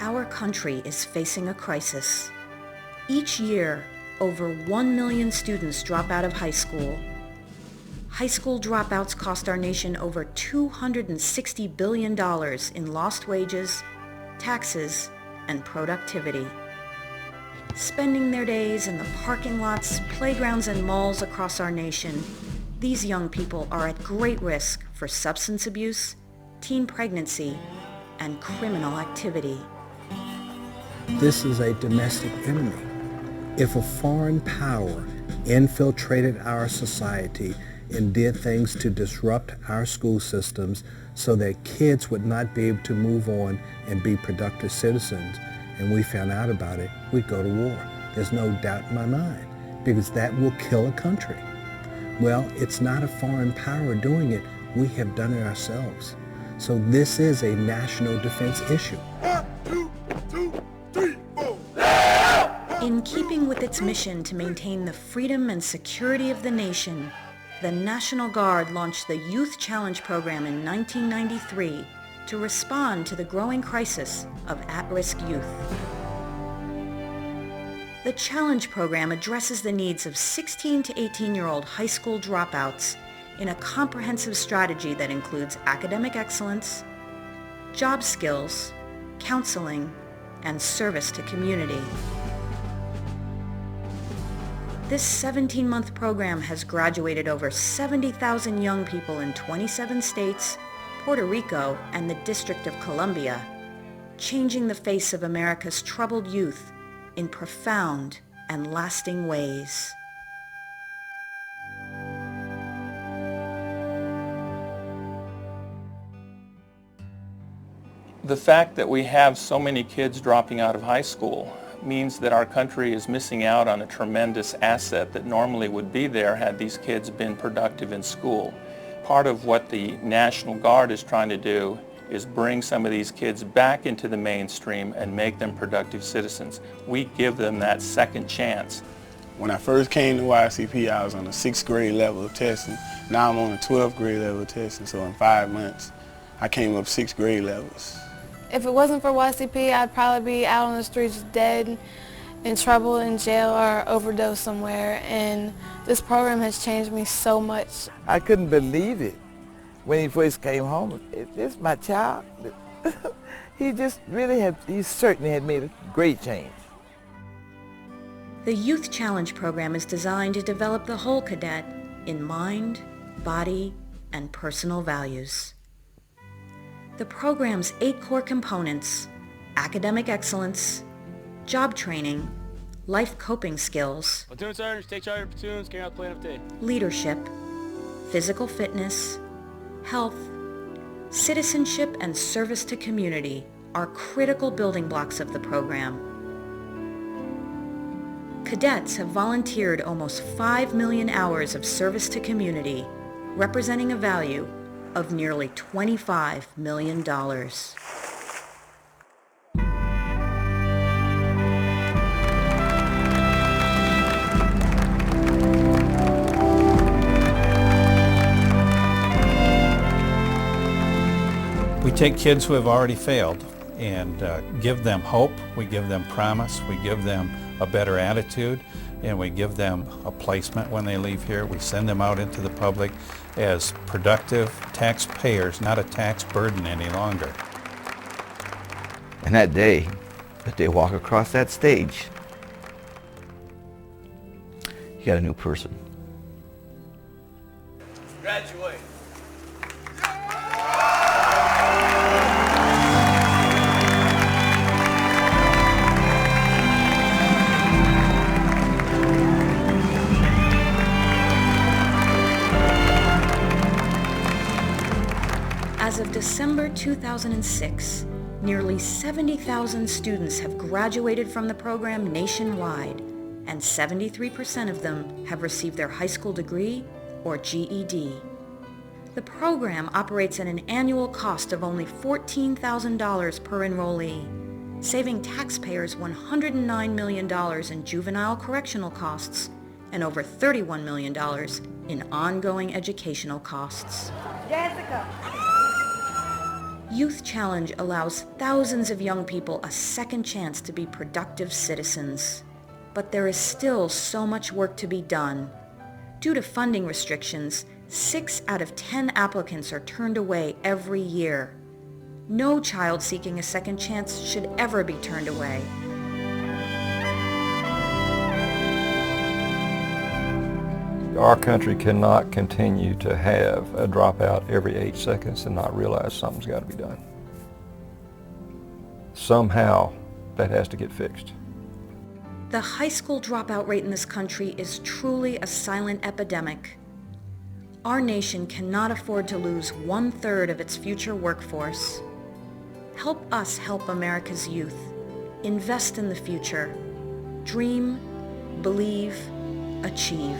Our country is facing a crisis. Each year, over 1 million students drop out of high school. High school dropouts cost our nation over $260 billion in lost wages, taxes, and productivity. Spending their days in the parking lots, playgrounds, and malls across our nation, these young people are at great risk for substance abuse, teen pregnancy, and criminal activity. This is a domestic enemy. If a foreign power infiltrated our society and did things to disrupt our school systems so that kids would not be able to move on and be productive citizens, and we found out about it, we'd go to war. There's no doubt in my mind, because that will kill a country. Well, it's not a foreign power doing it. We have done it ourselves. So this is a national defense issue. 1, 2, 3, 4. In keeping with its mission to maintain the freedom and security of the nation, the National Guard launched the Youth Challenge Program in 1993 to respond to the growing crisis of at-risk youth. The Challenge Program addresses the needs of 16 to 18-year-old high school dropouts in a comprehensive strategy that includes academic excellence, job skills, counseling, and service to community. This 17-month program has graduated over 70,000 young people in 27 states, Puerto Rico, and the District of Columbia, changing the face of America's troubled youth in profound and lasting ways. The fact that we have so many kids dropping out of high school means that our country is missing out on a tremendous asset that normally would be there had these kids been productive in school. Part of what the National Guard is trying to do is bring some of these kids back into the mainstream and make them productive citizens. We give them that second chance. When I first came to YCP, I was on the 6th grade level of testing. Now I'm on the 12th grade level of testing, so in 5 months, I came up 6 grade levels. If it wasn't for YCP, I'd probably be out on the streets dead, in trouble, in jail, or overdose somewhere. And this program has changed me so much. I couldn't believe it when he first came home. It's my child. He certainly had made a great change. The Youth Challenge Program is designed to develop the whole cadet in mind, body, and personal values. The program's 8 core components, academic excellence, job training, life coping skills, platoon sergeants, take charge of platoons, carry out the plan of day, leadership, physical fitness, health, citizenship, and service to community are critical building blocks of the program. Cadets have volunteered almost 5 million hours of service to community, representing a value of nearly $25 million. We take kids who have already failed and give them hope, we give them promise, we give them a better attitude, and we give them a placement when they leave here. We send them out into the public as productive taxpayers, not a tax burden any longer. And that day that they walk across that stage, you got a new person. graduate. As of December 2006, nearly 70,000 students have graduated from the program nationwide, and 73% of them have received their high school degree or GED. The program operates at an annual cost of only $14,000 per enrollee, saving taxpayers $109 million in juvenile correctional costs and over $31 million in ongoing educational costs. Jessica. Youth Challenge allows thousands of young people a second chance to be productive citizens. But there is still so much work to be done. Due to funding restrictions, 6 out of 10 applicants are turned away every year. No child seeking a second chance should ever be turned away. Our country cannot continue to have a dropout every 8 seconds and not realize something's got to be done. Somehow that has to get fixed. The high school dropout rate in this country is truly a silent epidemic. Our nation cannot afford to lose 1/3 of its future workforce. Help us help America's youth. Invest in the future. Dream, believe, achieve.